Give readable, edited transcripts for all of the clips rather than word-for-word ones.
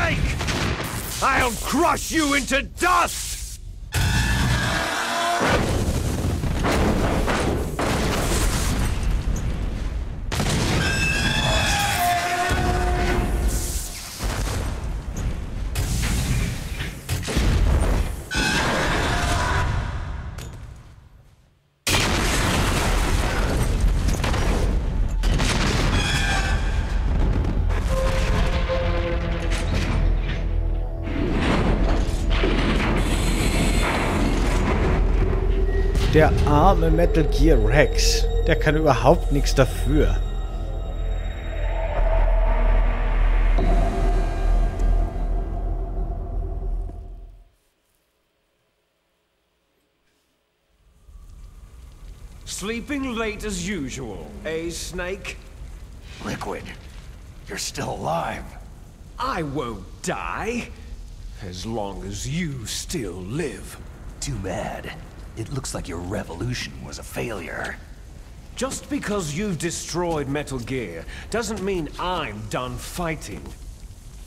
snake! I'll crush you into dust! Der arme Metal Gear Rex, der kann überhaupt nichts dafür. Sleeping late as usual, eh, Snake? Liquid, you're still alive. I won't die, as long as you still live. Too bad. It looks like your revolution was a failure. Just because you've destroyed Metal Gear doesn't mean I'm done fighting.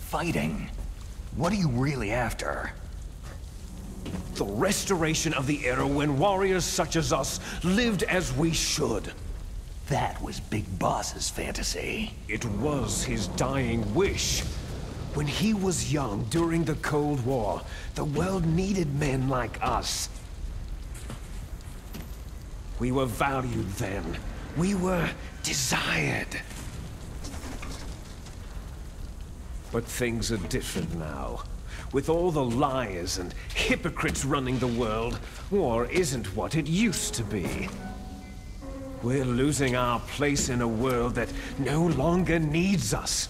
Fighting? What are you really after? The restoration of the era when warriors such as us lived as we should. That was Big Boss's fantasy. It was his dying wish. When he was young during the Cold War, the world needed men like us. We were valued then. We were desired. But things are different now. With all the liars and hypocrites running the world, war isn't what it used to be. We're losing our place in a world that no longer needs us.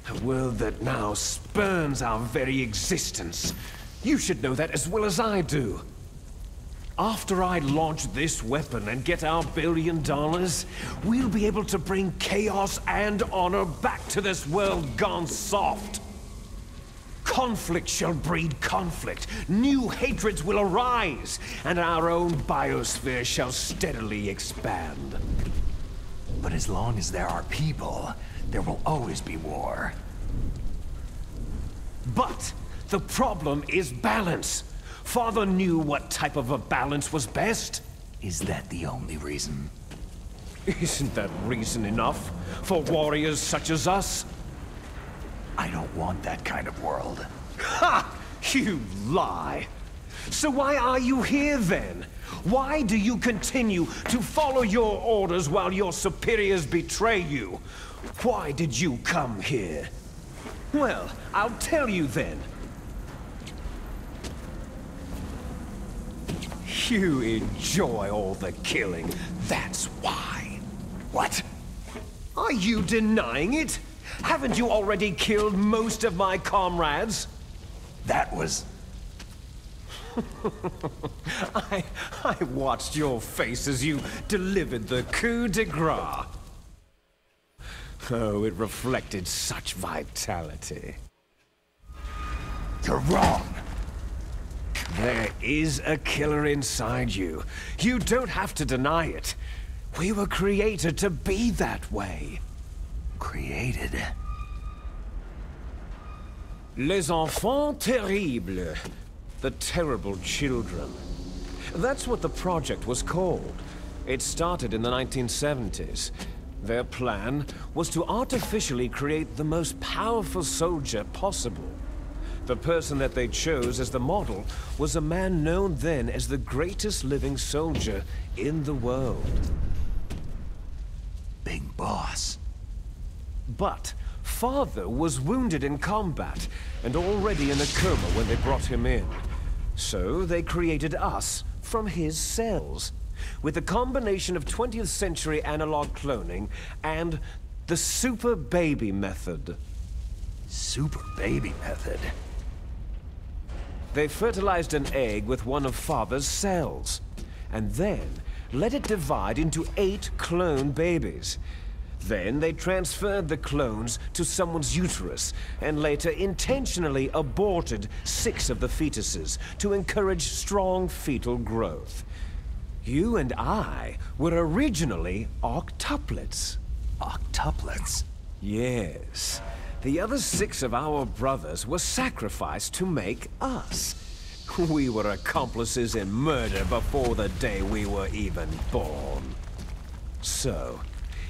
A world that now spurns our very existence. You should know that as well as I do. After I launch this weapon and get our $1 billion, we'll be able to bring chaos and honor back to this world gone soft. Conflict shall breed conflict, new hatreds will arise, and our own biosphere shall steadily expand. But as long as there are people, there will always be war. But the problem is balance. Father knew what type of a balance was best. Is that the only reason? Isn't that reason enough for warriors such as us? I don't want that kind of world. Ha! You lie! So why are you here then? Why do you continue to follow your orders while your superiors betray you? Why did you come here? Well, I'll tell you then. You enjoy all the killing, that's why. What? Are you denying it? Haven't you already killed most of my comrades? That was... I watched your face as you delivered the coup de grace. Oh, it reflected such vitality. You're wrong. There is a killer inside you. You don't have to deny it. We were created to be that way. Created? Les enfants terribles. The terrible children. That's what the project was called. It started in the 1970s. Their plan was to artificially create the most powerful soldier possible. The person that they chose as the model was a man known then as the greatest living soldier in the world. Big Boss. But Father was wounded in combat and already in a coma when they brought him in. So they created us from his cells, with a combination of 20th century analog cloning and the super baby method. Super baby method? They fertilized an egg with one of Father's cells, and then let it divide into 8 clone babies. Then they transferred the clones to someone's uterus, and later intentionally aborted 6 of the fetuses to encourage strong fetal growth. You and I were originally octuplets. Octuplets? Yes. The other 6 of our brothers were sacrificed to make us. We were accomplices in murder before the day we were even born. So,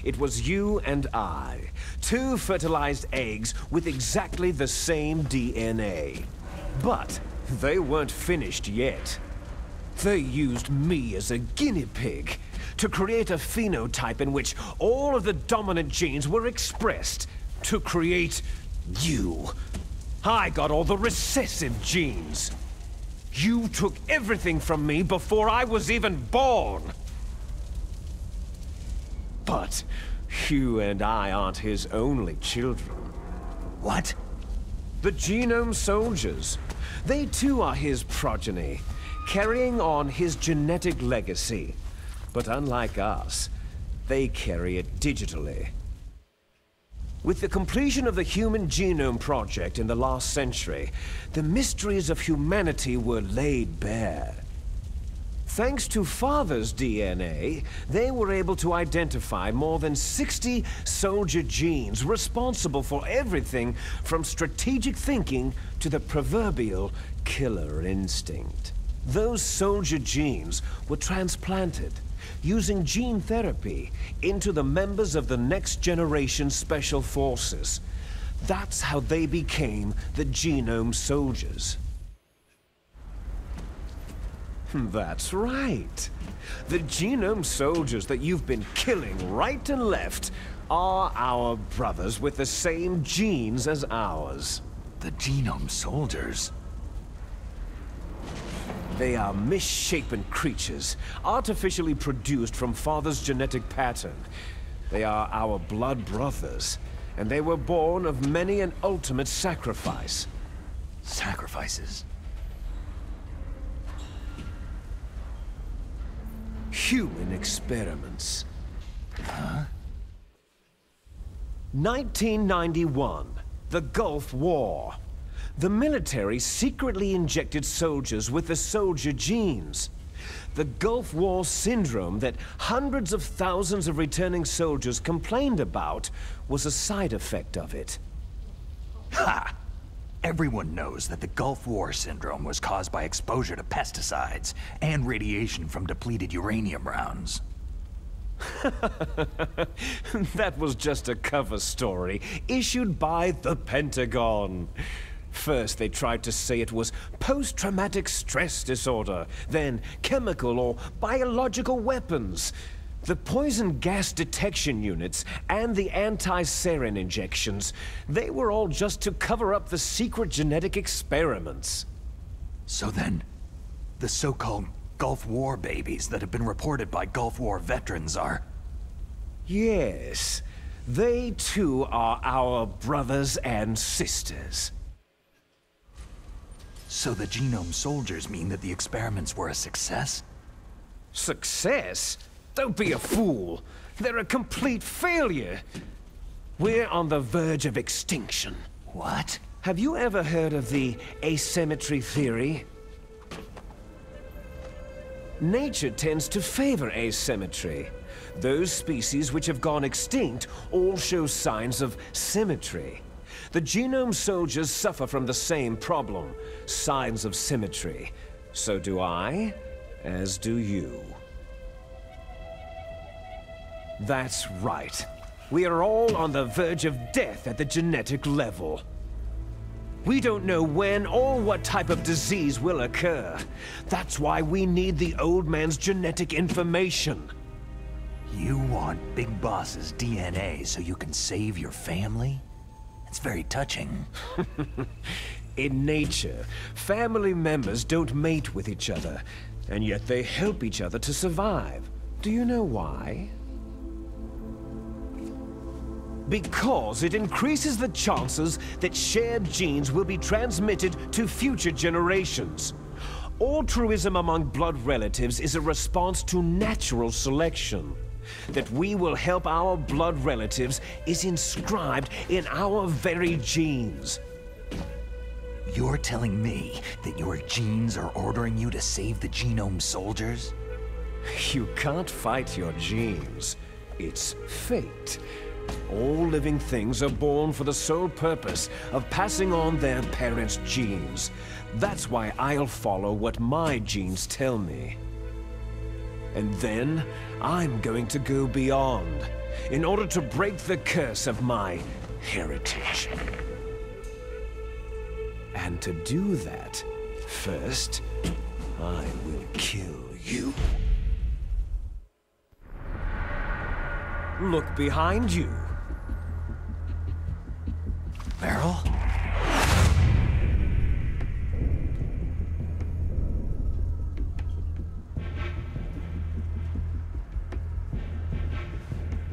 it was you and I, 2 fertilized eggs with exactly the same DNA. But they weren't finished yet. They used me as a guinea pig to create a phenotype in which all of the dominant genes were expressed to create you. I got all the recessive genes. You took everything from me before I was even born. But you and I aren't his only children. What? The Genome Soldiers. They too are his progeny, carrying on his genetic legacy. But unlike us, they carry it digitally. With the completion of the Human Genome Project in the last century, the mysteries of humanity were laid bare. Thanks to Father's DNA, they were able to identify more than 60 soldier genes responsible for everything from strategic thinking to the proverbial killer instinct. Those soldier genes were transplanted, using gene therapy, into the members of the next generation special forces. That's how they became the Genome Soldiers. That's right. The Genome Soldiers that you've been killing right and left are our brothers with the same genes as ours. The Genome Soldiers? They are misshapen creatures, artificially produced from Father's genetic pattern. They are our blood brothers, and they were born of many an ultimate sacrifice. Sacrifices? Human experiments. Huh? 1991, the Gulf War. The military secretly injected soldiers with the soldier genes. The Gulf War syndrome that hundreds of thousands of returning soldiers complained about was a side effect of it. Ha! Everyone knows that the Gulf War syndrome was caused by exposure to pesticides and radiation from depleted uranium rounds. That was just a cover story issued by the Pentagon. First, they tried to say it was post-traumatic stress disorder, then chemical or biological weapons. The poison gas detection units and the anti-sarin injections, they were all just to cover up the secret genetic experiments. So then, the so-called Gulf War babies that have been reported by Gulf War veterans are... Yes, they too are our brothers and sisters. So the Genome Soldiers mean that the experiments were a success? Success? Don't be a fool. They're a complete failure. We're on the verge of extinction. What? Have you ever heard of the asymmetry theory? Nature tends to favor asymmetry. Those species which have gone extinct all show signs of symmetry. The Genome Soldiers suffer from the same problem, signs of symmetry. So do I, as do you. That's right. We are all on the verge of death at the genetic level. We don't know when or what type of disease will occur. That's why we need the old man's genetic information. You want Big Boss's DNA so you can save your family? It's very touching. In nature, family members don't mate with each other, and yet they help each other to survive. Do you know why? Because it increases the chances that shared genes will be transmitted to future generations. Altruism among blood relatives is a response to natural selection. That we will help our blood relatives is inscribed in our very genes. You're telling me that your genes are ordering you to save the Genome Soldiers? You can't fight your genes. It's fate. All living things are born for the sole purpose of passing on their parents' genes. That's why I'll follow what my genes tell me. And then, I'm going to go beyond, in order to break the curse of my heritage. And to do that, first, I will kill you. Look behind you. Meryl?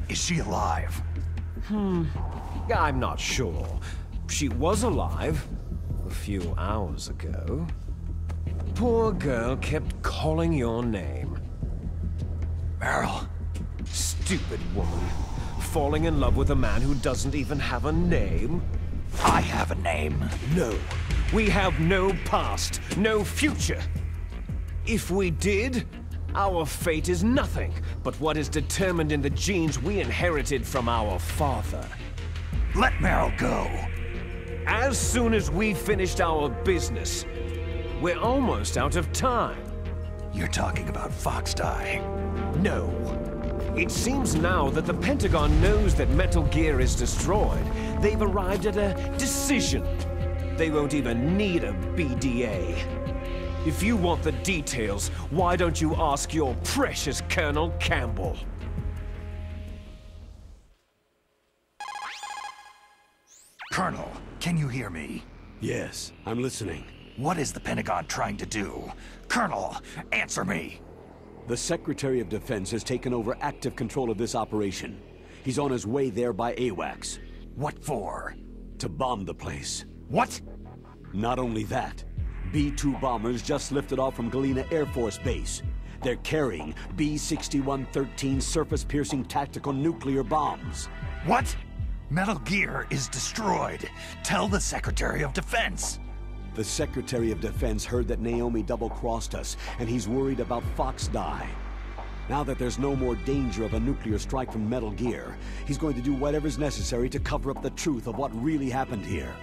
Is she alive? I'm not sure. She was alive a few hours ago. Poor girl kept calling your name. Meryl? Stupid woman. Falling in love with a man who doesn't even have a name? I have a name. No. We have no past, no future. If we did, our fate is nothing but what is determined in the genes we inherited from our father. Let Meryl go. As soon as we finished our business, we're almost out of time. You're talking about Foxdie. No. It seems now that the Pentagon knows that Metal Gear is destroyed. They've arrived at a decision. They won't even need a BDA. If you want the details, why don't you ask your precious Colonel Campbell? Colonel, can you hear me? Yes, I'm listening. What is the Pentagon trying to do? Colonel, answer me! The Secretary of Defense has taken over active control of this operation. He's on his way there by AWACS. What for? To bomb the place. What? Not only that, B-2 bombers just lifted off from Galena Air Force Base. They're carrying B-6113 surface-piercing tactical nuclear bombs. What? Metal Gear is destroyed. Tell the Secretary of Defense. The Secretary of Defense heard that Naomi double-crossed us, and he's worried about Foxdie. Now that there's no more danger of a nuclear strike from Metal Gear, he's going to do whatever's necessary to cover up the truth of what really happened here.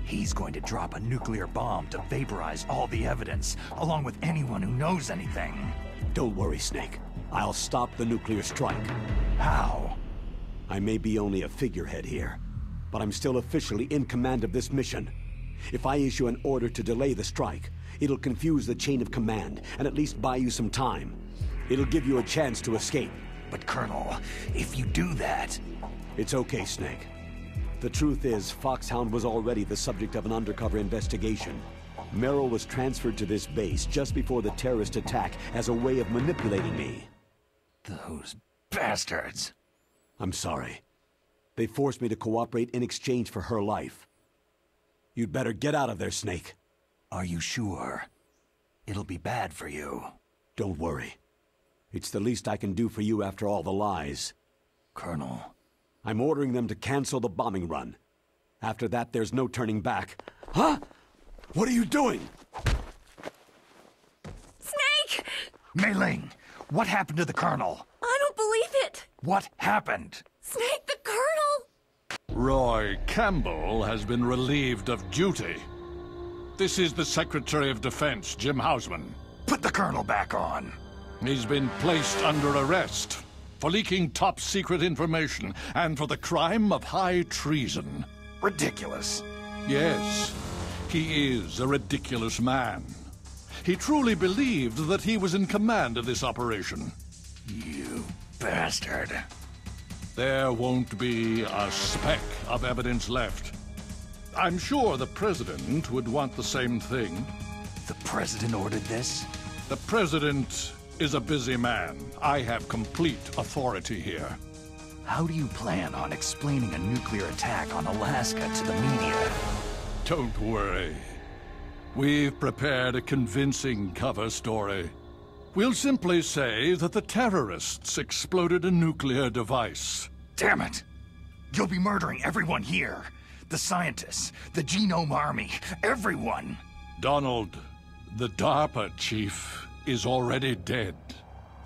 He's going to drop a nuclear bomb to vaporize all the evidence, along with anyone who knows anything. Don't worry, Snake. I'll stop the nuclear strike. How? I may be only a figurehead here, but I'm still officially in command of this mission. If I issue an order to delay the strike, it'll confuse the chain of command, and at least buy you some time. It'll give you a chance to escape. But Colonel, if you do that... It's okay, Snake. The truth is, Foxhound was already the subject of an undercover investigation. Meryl was transferred to this base just before the terrorist attack as a way of manipulating me. Those bastards. I'm sorry. They forced me to cooperate in exchange for her life. You'd better get out of there, Snake. Are you sure? It'll be bad for you. Don't worry. It's the least I can do for you after all the lies. Colonel. I'm ordering them to cancel the bombing run. After that, there's no turning back. Huh? What are you doing? Snake! Mei Ling, what happened to the Colonel? I don't believe it! What happened? Snake, the Colonel! Roy Campbell has been relieved of duty. This is the Secretary of Defense, Jim Hausman. Put the Colonel back on. He's been placed under arrest for leaking top-secret information and for the crime of high treason. Ridiculous. Yes, he is a ridiculous man. He truly believed that he was in command of this operation. You bastard. There won't be a speck of evidence left. I'm sure the President would want the same thing. The President ordered this? The President is a busy man. I have complete authority here. How do you plan on explaining a nuclear attack on Alaska to the media? Don't worry. We've prepared a convincing cover story. We'll simply say that the terrorists exploded a nuclear device. Damn it! You'll be murdering everyone here. The scientists, the Genome Army, everyone. Donald, the DARPA chief, is already dead.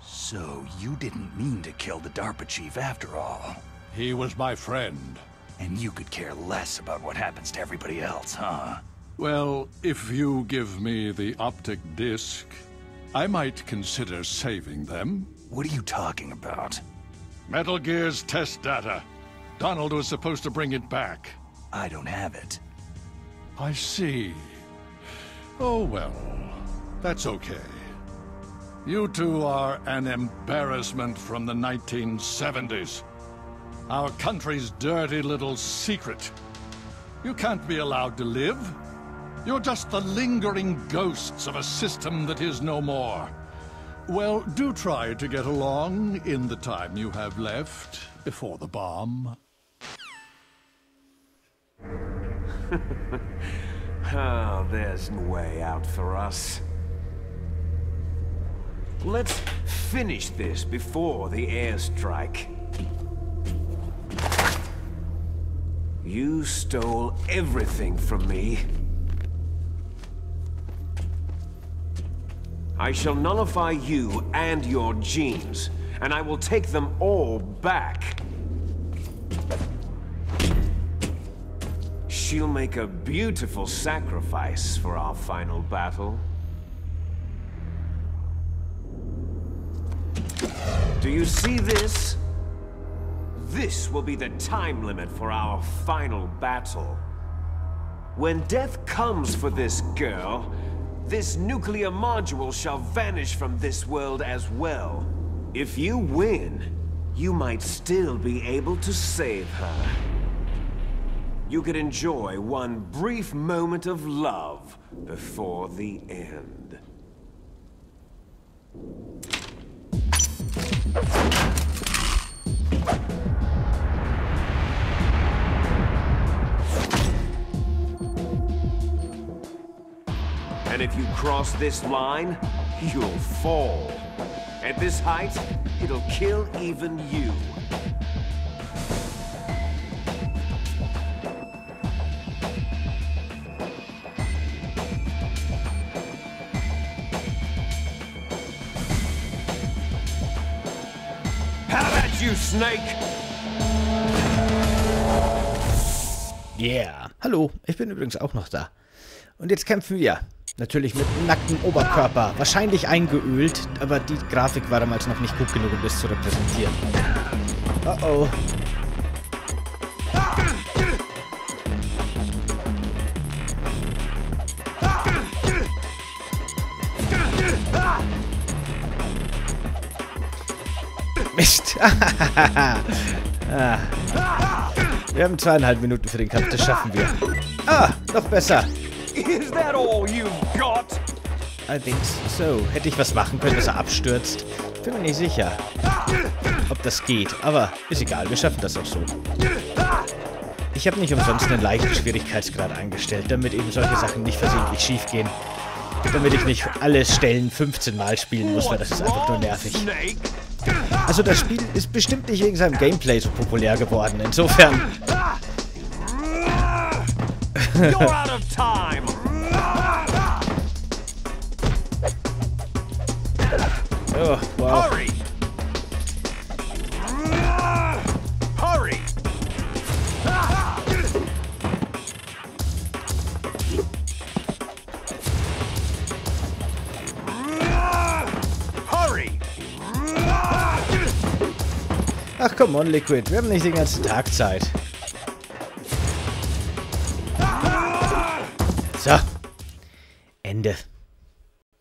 So you didn't mean to kill the DARPA chief after all. He was my friend. And you could care less about what happens to everybody else, huh? Well, if you give me the optic disc, I might consider saving them. What are you talking about? Metal Gear's test data. Donald was supposed to bring it back. I don't have it. I see. Oh well, that's okay. You two are an embarrassment from the 1970s. Our country's dirty little secret. You can't be allowed to live. You're just the lingering ghosts of a system that is no more. Well, do try to get along in the time you have left before the bomb. Oh, there's no way out for us. Let's finish this before the airstrike. You stole everything from me. I shall nullify you and your genes, and I will take them all back. She'll make a beautiful sacrifice for our final battle. Do you see this? This will be the time limit for our final battle. When death comes for this girl, this nuclear module shall vanish from this world as well. If you win, you might still be able to save her. You could enjoy one brief moment of love before the end. And if you cross this line, you'll fall. At this height, it'll kill even you. How about you, Snake? Yeah. Hallo, ich bin übrigens auch noch da. Und jetzt kämpfen wir. Natürlich mit nacktem Oberkörper. Wahrscheinlich eingeölt, aber die Grafik war damals noch nicht gut genug, um das zu repräsentieren. Oh oh. Mist. Wir haben 2,5 Minuten für den Kampf, das schaffen wir. Ah, noch besser. Is that all you've got? Allerdings, so, hätte ich was machen können, dass er abstürzt. Bin mir nicht sicher, ob das geht, aber ist egal, wir schaffen das auch so. Ich habe nicht umsonst einen leichten Schwierigkeitsgrad eingestellt, damit eben solche Sachen nicht versehentlich schief gehen. Damit ich nicht alle Stellen 15 Mal spielen muss, weil das ist einfach nur nervig. Also das Spiel ist bestimmt nicht wegen seinem Gameplay so populär geworden, insofern... You're out of time. Oh, wow. Hurry! Hurry! Hurry! Ach, come on, Liquid. Wir haben nicht den ganzen Tag Zeit. So. Ende.